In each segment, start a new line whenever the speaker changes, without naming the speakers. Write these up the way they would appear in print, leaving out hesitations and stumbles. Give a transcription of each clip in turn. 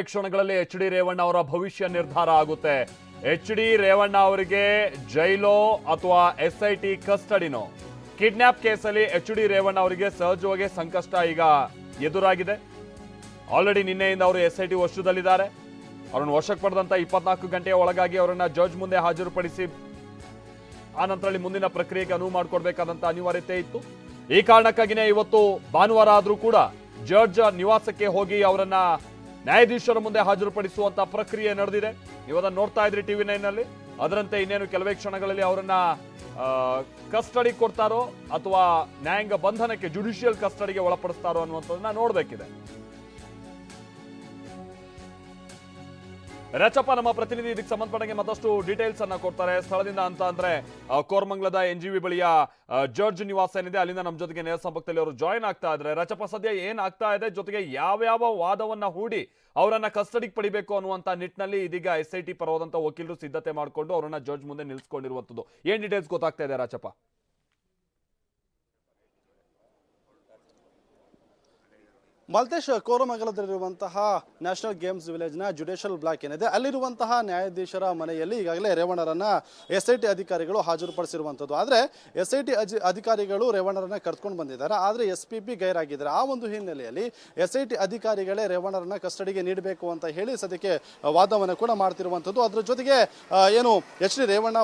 ಕ್ಷಣಗಳಲ್ಲಿ H D Revanna ಅವರ ಭವಿಷ್ಯ ನಿರ್ಧಾರ ಆಗುತ್ತೆ. ಎಚ್ ಡಿ ರೇವಣ್ಣ ಅವರಿಗೆ ಜೈಲೋ ಅಥವಾ SIT ಕಸ್ಟಡಿನೋ? ಕಿಡ್ನಾಪ್ ಕೇಸಲ್ಲಿ ಎಚ್ ಡಿ ರೇವಣ್ಣ ಅವರಿಗೆ ಸಹಜವಾಗಿ ಸಂಕಷ್ಟ ಈಗ ಎದುರಾಗಿದೆ. ಆಲ್ರೆಡಿ ನಿನ್ನೆಯಿಂದ ಅವರು SIT ವಶದಲ್ಲಿದ್ದಾರೆ. ಅವರನ್ನು ವಶಕ್ಕೆ ಪಡೆದಂತ 24 ಗಂಟೆಯ ಒಳಗಾಗಿ ಅವರನ್ನ ಜಡ್ಜ್ ಮುಂದೆ ಹಾಜರುಪಡಿಸಿ ಆನಂತರ ಮುಂದಿನ ಪ್ರಕ್ರಿಯೆಗೆ ಅನುವು ಮಾಡಿಕೊಡ್ಬೇಕಾದಂತ ಅನಿವಾರ್ಯತೆ ಇತ್ತು. ಈ ಕಾರಣಕ್ಕಾಗಿನೇ ಇವತ್ತು ಭಾನುವಾರ ಆದ್ರೂ ಕೂಡ ಜಡ್ಜ್ ನಿವಾಸಕ್ಕೆ ಹೋಗಿ ಅವರನ್ನ ನ್ಯಾಯಾಧೀಶರ ಮುಂದೆ ಹಾಜರುಪಡಿಸುವಂತ ಪ್ರಕ್ರಿಯೆ ನಡೆದಿದೆ. ನೀವು ಅದನ್ನು ನೋಡ್ತಾ ಇದ್ರಿ TV9 ನಲ್ಲಿ. ಅದರಂತೆ ಇನ್ನೇನು ಕೆಲವೇ ಕ್ಷಣಗಳಲ್ಲಿ ಅವರನ್ನ ಕಸ್ಟಡಿ ಕೊಡ್ತಾರೋ ಅಥವಾ ನ್ಯಾಯಾಂಗ ಬಂಧನಕ್ಕೆ ಜುಡಿಷಿಯಲ್ ಕಸ್ಟಡಿಗೆ ಒಳಪಡಿಸ್ತಾರೋ ಅನ್ನುವಂಥದ್ದನ್ನ ನೋಡ್ಬೇಕಿದೆ. ರಚಪ್ಪ ನಮ್ಮ ಪ್ರತಿನಿಧಿ ಇದಕ್ಕೆ ಸಂಬಂಧಪಟ್ಟಂಗೆ ಮತ್ತಷ್ಟು ಡೀಟೇಲ್ಸ್ ಅನ್ನ ಕೊಡ್ತಾರೆ. ಸ್ಥಳದಿಂದ ಅಂತ ಅಂದ್ರೆ ಕೋರಮಂಗಲದ NGV ಬಳಿಯ ಜಡ್ಜ್ ನಿವಾಸ ಏನಿದೆ ಅಲ್ಲಿಂದ ನಮ್ಮ ಜೊತೆಗೆ ನೇರ ಸಂಪರ್ಕದಲ್ಲಿ ಅವರು ಜಾಯಿನ್ ಆಗ್ತಾ ಇದ್ದಾರೆ. ರಚಪ್ಪ, ಸದ್ಯ ಏನ್ ಆಗ್ತಾ ಇದೆ, ಜೊತೆಗೆ ಯಾವ್ಯಾವ ವಾದವನ್ನ ಹೂಡಿ ಅವರನ್ನ ಕಸ್ಟಡಿಗೆ ಪಡಿಬೇಕು ಅನ್ನುವಂತ ನಿಟ್ಟಿನಲ್ಲಿ ಇದೀಗ SIT ಪರವಾದಂತ ವಕೀಲರು ಸಿದ್ಧತೆ ಮಾಡಿಕೊಂಡು ಅವರನ್ನ ಜಡ್ಜ್ ಮುಂದೆ ನಿಲ್ಲಿಸಿಕೊಂಡಿರುವಂತದ್ದು, ಏನ್ ಡೀಟೇಲ್ಸ್ ಗೊತ್ತಾಗ್ತಾ ಇದೆ ರಚಪ್ಪ?
Maltesh, ಕೋರಮಂಗಲದಲ್ಲಿರುವಂತಹ national games ವಿಲೇಜ್ನ judicial block ಏನಿದೆ ಅಲ್ಲಿರುವಂತಹ ನ್ಯಾಯಾಧೀಶರ ಮನೆಯಲ್ಲಿ ಈಗಾಗಲೇ ರೇವಣ್ಣರನ್ನ SIT ಅಧಿಕಾರಿಗಳು ಹಾಜರುಪಡಿಸಿರುವಂಥದ್ದು. ಆದರೆ SIT ಅಧಿಕಾರಿಗಳು ರೇವಣ್ಣರನ್ನ ಕರ್ಕೊಂಡು ಬಂದಿದ್ದಾರೆ, ಆದರೆ SPP ಗೈರಾಗಿದ್ದಾರೆ. ಆ ಒಂದು ಹಿನ್ನೆಲೆಯಲ್ಲಿ SIT ಅಧಿಕಾರಿಗಳೇ ರೇವಣ್ಣರನ್ನ ಕಸ್ಟಡಿಗೆ ನೀಡಬೇಕು ಅಂತ ಹೇಳಿ ಸದ್ಯಕ್ಕೆ ವಾದವನ್ನು ಕೂಡ ಮಾಡ್ತಿರುವಂಥದ್ದು. ಅದರ ಜೊತೆಗೆ ಏನು ಎಚ್ ಡಿ ರೇವಣ್ಣ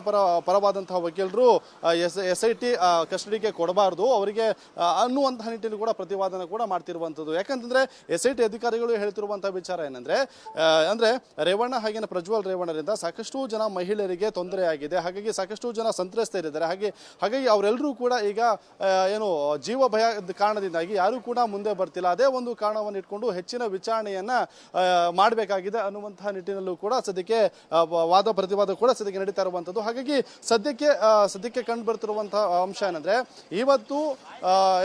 ಪರವಾದಂತಹ ವಕೀಲರು SIT ಕಸ್ಟಡಿಗೆ ಕೊಡಬಾರ್ದು ಅವರಿಗೆ ಅನ್ನುವಂತಹ ನಿಟ್ಟಿನಲ್ಲಿ ಕೂಡ ಪ್ರತಿವಾದನ ಕೂಡ ಮಾಡ್ತಿರುವಂಥದ್ದು. ಯಾಕಂತಂದ್ರೆ SIT ಅಧಿಕಾರಿಗಳು ಹೇಳ್ತಿರುವಂತಹ ವಿಚಾರ ಏನಂದ್ರೆ ರೇವಣ್ಣ ಹಾಗೇನೆ ಪ್ರಜ್ವಲ್ ರೇವಣ್ಣರಿಂದ ಸಾಕಷ್ಟು ಜನ ಮಹಿಳೆಯರಿಗೆ ತೊಂದರೆ ಆಗಿದೆ, ಹಾಗಾಗಿ ಸಾಕಷ್ಟು ಜನ ಸಂತ್ರಸ್ತರಿದ್ದಾರೆ. ಹಾಗಾಗಿ ಅವರೆಲ್ಲರೂ ಕೂಡ ಈಗ ಏನು ಜೀವ ಭಯದ ಕಾರಣದಿಂದಾಗಿ ಯಾರು ಕೂಡ ಮುಂದೆ ಬರ್ತಿಲ್ಲ. ಅದೇ ಒಂದು ಕಾರಣವನ್ನು ಇಟ್ಕೊಂಡು ಹೆಚ್ಚಿನ ವಿಚಾರಣೆಯನ್ನ ಮಾಡಬೇಕಾಗಿದೆ ಅನ್ನುವಂತಹ ನಿಟ್ಟಿನಲ್ಲೂ ಕೂಡ ಸದ್ಯಕ್ಕೆ ವಾದ ಪ್ರತಿವಾದ ಕೂಡ ಸದ್ಯಕ್ಕೆ ನಡೀತಾ ಇರುವಂತದ್ದು. ಹಾಗಾಗಿ ಸದ್ಯಕ್ಕೆ ಕಂಡು ಬರ್ತಿರುವಂತಹ ಅಂಶ ಏನಂದ್ರೆ ಇವತ್ತು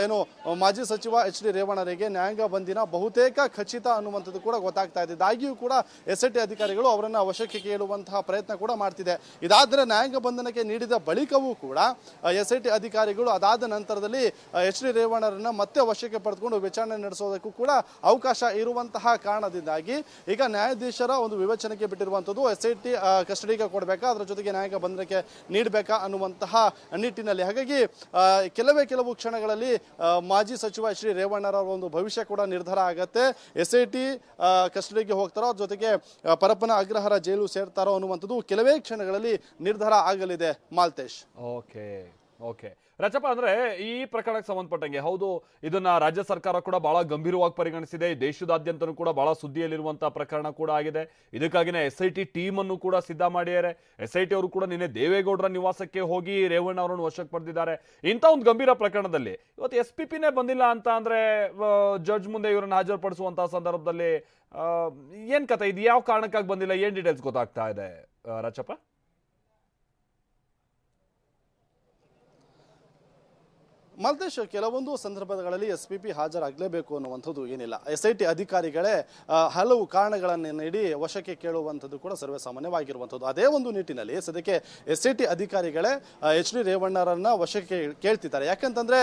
ಏನು ಮಾಜಿ ಸಚಿವ ಎಚ್ ಡಿ ರೇವಣ್ಣರಿಗೆ ನ್ಯಾಯಾಂಗ ಬಂದಿನ ಬಹುತೇಕ ಖಚಿತ ಅನ್ನುವಂಥದ್ದು ಕೂಡ ಗೊತ್ತಾಗ್ತಾ ಇದೆ. ಇದಾಗಿಯೂ ಕೂಡ SIT ಅಧಿಕಾರಿಗಳು ಅವರನ್ನ ವಶಕ್ಕೆ ಕೇಳುವಂತಹ ಪ್ರಯತ್ನ ಕೂಡ ಮಾಡ್ತಿದೆ. ಇದಾದರೆ ನ್ಯಾಯಾಂಗ ಬಂಧನಕ್ಕೆ ನೀಡಿದ ಬಳಿಕವೂ ಕೂಡ SIT ಅಧಿಕಾರಿಗಳು ಅದಾದ ನಂತರದಲ್ಲಿ ಎಚ್ ಡಿ ರೇವಣ್ಣರನ್ನ ಮತ್ತೆ ವಶಕ್ಕೆ ಪಡೆದುಕೊಂಡು ವಿಚಾರಣೆ ನಡೆಸೋದಕ್ಕೂ ಕೂಡ ಅವಕಾಶ ಇರುವಂತಹ ಕಾರಣದಿಂದಾಗಿ ಈಗ ನ್ಯಾಯಾಧೀಶರ ಒಂದು ವಿವೇಚನೆಗೆ ಬಿಟ್ಟಿರುವಂಥದ್ದು SIT ಕಸ್ಟಡಿಗೆ ಕೊಡಬೇಕಾ, ಅದರ ಜೊತೆಗೆ ನ್ಯಾಯಾಂಗ ಬಂಧನಕ್ಕೆ ನೀಡಬೇಕಾ ಅನ್ನುವಂತಹ ನಿಟ್ಟಿನಲ್ಲಿ. ಹಾಗಾಗಿ ಕೆಲವು ಕ್ಷಣಗಳಲ್ಲಿ ಮಾಜಿ ಸಚಿವ ಎಚ್ ಡಿ ರೇವಣ್ಣರ ಒಂದು ಭವಿಷ್ಯ ಕೂಡ ನಿರ್ಧಾರ ಆಗತ್ತೆ. SIT ಕಸ್ಟಡಿಗೆ ಹೋಗ್ತಾರೋ ಜೊತೆಗೆ ಪರಪ್ಪನ ಅಗ್ರಹಾರ ಜೈಲು ಸೇರ್ತಾರೋ ಅನ್ನುವಂಥದ್ದು ಕೆಲವೇ ಕ್ಷಣಗಳಲ್ಲಿ ನಿರ್ಧಾರ ಆಗಲಿದೆ. ಮಾಲ್ತೇಶ್.
ಓಕೆ ರಚಪ್ಪ, ಅಂದ್ರೆ ಈ ಪ್ರಕರಣಕ್ಕೆ ಸಂಬಂಧಪಟ್ಟಂಗೆ ಹೌದು, ಇದನ್ನ ರಾಜ್ಯ ಸರ್ಕಾರ ಕೂಡ ಬಹಳ ಗಂಭೀರವಾಗಿ ಪರಿಗಣಿಸಿದೆ. ದೇಶದಾದ್ಯಂತನೂ ಕೂಡ ಬಹಳ ಸುದ್ದಿಯಲ್ಲಿರುವಂತಹ ಪ್ರಕರಣ ಕೂಡ ಆಗಿದೆ. ಇದಕ್ಕಾಗಿನೇ SIT ಟೀಮ್ ಅನ್ನು ಕೂಡ ಸಿದ್ಧ ಮಾಡಿದ್ದಾರೆ. SIT ಅವರು ಕೂಡ ನಿನ್ನೆ ದೇವೇಗೌಡರ ನಿವಾಸಕ್ಕೆ ಹೋಗಿ ರೇವಣ್ಣ ಅವರನ್ನು ವಶಕ್ಕೆ ಪಡೆದಿದ್ದಾರೆ. ಇಂಥ ಒಂದು ಗಂಭೀರ ಪ್ರಕರಣದಲ್ಲಿ ಇವತ್ತು SPPನೇ ಬಂದಿಲ್ಲ ಅಂತ ಅಂದ್ರೆ ಜಡ್ಜ್ ಮುಂದೆ ಇವರನ್ನು ಹಾಜರುಪಡಿಸುವಂತಹ ಸಂದರ್ಭದಲ್ಲಿ ಏನ್ ಕತೆ, ಇದು ಯಾವ ಕಾರಣಕ್ಕಾಗಿ ಬಂದಿಲ್ಲ, ಏನ್ ಡೀಟೇಲ್ಸ್ ಗೊತ್ತಾಗ್ತಾ ಇದೆ ರಚಪ್ಪ?
ಮಲ್ತೇಶ್, ಕೆಲವೊಂದು ಸಂದರ್ಭಗಳಲ್ಲಿ SPP ಹಾಜರಾಗಲೇಬೇಕು ಅನ್ನುವಂಥದ್ದು ಏನಿಲ್ಲ. SIT ಅಧಿಕಾರಿಗಳೇ ಹಲವು ಕಾರಣಗಳನ್ನು ನೀಡಿ ವಶಕ್ಕೆ ಕೇಳುವಂಥದ್ದು ಕೂಡ ಸರ್ವೇ ಸಾಮಾನ್ಯವಾಗಿರುವಂಥದ್ದು. ಅದೇ ಒಂದು ನಿಟ್ಟಿನಲ್ಲಿ ಸದ್ಯಕ್ಕೆ SIT ಅಧಿಕಾರಿಗಳೇ ಎಚ್ ಡಿ ರೇವಣ್ಣರನ್ನ ವಶಕ್ಕೆ ಕೇಳ್ತಿದ್ದಾರೆ. ಯಾಕಂತಂದ್ರೆ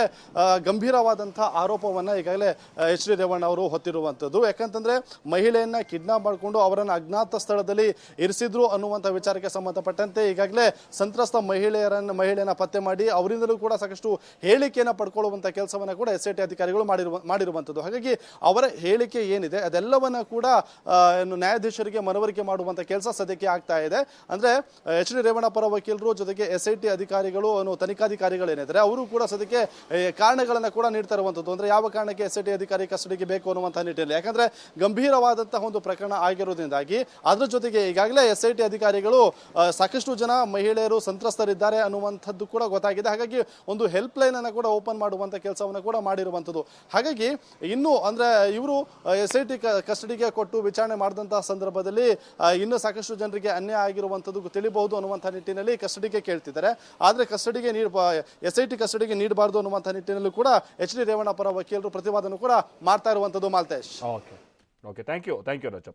ಗಂಭೀರವಾದಂಥ ಆರೋಪವನ್ನ ಈಗಾಗಲೇ ಎಚ್ ಡಿ ರೇವಣ್ಣ ಅವರು ಹೊತ್ತಿರುವಂಥದ್ದು. ಯಾಕಂತಂದ್ರೆ ಮಹಿಳೆಯನ್ನ ಕಿಡ್ನಾಪ್ ಮಾಡಿಕೊಂಡು ಅವರನ್ನ ಅಜ್ಞಾತ ಸ್ಥಳದಲ್ಲಿ ಇರಿಸಿದ್ರು ಅನ್ನುವಂಥ ವಿಚಾರಕ್ಕೆ ಸಂಬಂಧಪಟ್ಟಂತೆ ಈಗಾಗಲೇ ಸಂತ್ರಸ್ತ ಮಹಿಳೆಯನ್ನ ಪತ್ತೆ ಮಾಡಿ ಅವರಿಂದಲೂ ಕೂಡ ಸಾಕಷ್ಟು ಹೇಳಿಕೆ ಪಡ್ಕೊಳ್ಳುವಂತ ಕೆಲಸವನ್ನ ಕೂಡ SIT ಅಧಿಕಾರಿಗಳು ಮಾಡಿರುವಂತದ್ದು. ಹಾಗಾಗಿ ಅವರ ಹೇಳಿಕೆ ಏನಿದೆ ಅದೆಲ್ಲವನ್ನ ಕೂಡ ನ್ಯಾಯಾಧೀಶರಿಗೆ ಮನವರಿಕೆ ಮಾಡುವಂತ ಕೆಲಸ ಸದ್ಯಕ್ಕೆ ಆಗ್ತಾ ಇದೆ. ಅಂದ್ರೆ ಎಚ್ ಡಿ ರೇವಣ್ಣ ಪರ ವಕೀಲರು ಜೊತೆಗೆ SIT ಅಧಿಕಾರಿಗಳು ತನಿಖಾಧಿಕಾರಿಗಳು ಏನಿದ್ದಾರೆ ಅವರು ಕೂಡ ಸದ್ಯಕ್ಕೆ ಕಾರಣಗಳನ್ನ ಕೂಡ ನೀಡ್ತಾ ಇರುವಂತದ್ದು. ಅಂದ್ರೆ ಯಾವ ಕಾರಣಕ್ಕೆ SIT ಅಧಿಕಾರಿ ಕಸ್ಟಡಿಗೆ ಬೇಕು ಅನ್ನುವಂತಹ ನಿಟ್ಟಿನಲ್ಲಿ, ಯಾಕಂದ್ರೆ ಗಂಭೀರವಾದಂತಹ ಒಂದು ಪ್ರಕರಣ ಆಗಿರೋದ್ರಿಂದಾಗಿ ಅದರ ಜೊತೆಗೆ ಈಗಾಗಲೇ SIT ಅಧಿಕಾರಿಗಳು ಸಾಕಷ್ಟು ಜನ ಮಹಿಳೆಯರು ಸಂತ್ರಸ್ತರಿದ್ದಾರೆ ಅನ್ನುವಂಥದ್ದು ಕೂಡ ಗೊತ್ತಾಗಿದೆ. ಹಾಗಾಗಿ ಒಂದು ಹೆಲ್ಪ್ ಲೈನ್ ಅನ್ನ ಕೂಡ ಓಪನ್ ಮಾಡುವಂತ ಕೆಲಸವನ್ನು ಕೂಡ ಮಾಡಿರುವಂತದ್ದು. ಹಾಗಾಗಿ ಇನ್ನು ಅಂದ್ರೆ ಇವರು SIT ಕಸ್ಟಡಿಗೆ ಕೊಟ್ಟು ವಿಚಾರಣೆ ಮಾಡಿದಂತಹ ಸಂದರ್ಭದಲ್ಲಿ ಇನ್ನು ಸಾಕಷ್ಟು ಜನರಿಗೆ ಅನ್ಯಾಯ ಆಗಿರುವಂತದ್ದು ತಿಳಿಬಹುದು ಅನ್ನುವಂತಹ ನಿಟ್ಟಿನಲ್ಲಿ ಕಸ್ಟಡಿಗೆ ಕೇಳ್ತಿದ್ದಾರೆ. ಆದ್ರೆ SIT ಕಸ್ಟಡಿಗೆ ನೀಡಬಾರದು ಅನ್ನುವಂತಹ ನಿಟ್ಟಿನಲ್ಲೂ ಕೂಡ ಎಚ್ ಡಿ ರೇವಣ್ಣ ಪರ ವಕೀಲರು ಪ್ರತಿವಾದನೆ ಕೂಡ ಮಾಡ್ತಾ ಇರುವಂತದ್ದು. ಮಾಲ್ತೇಶ್.
Okay thank you ರಚಪ್ಪ.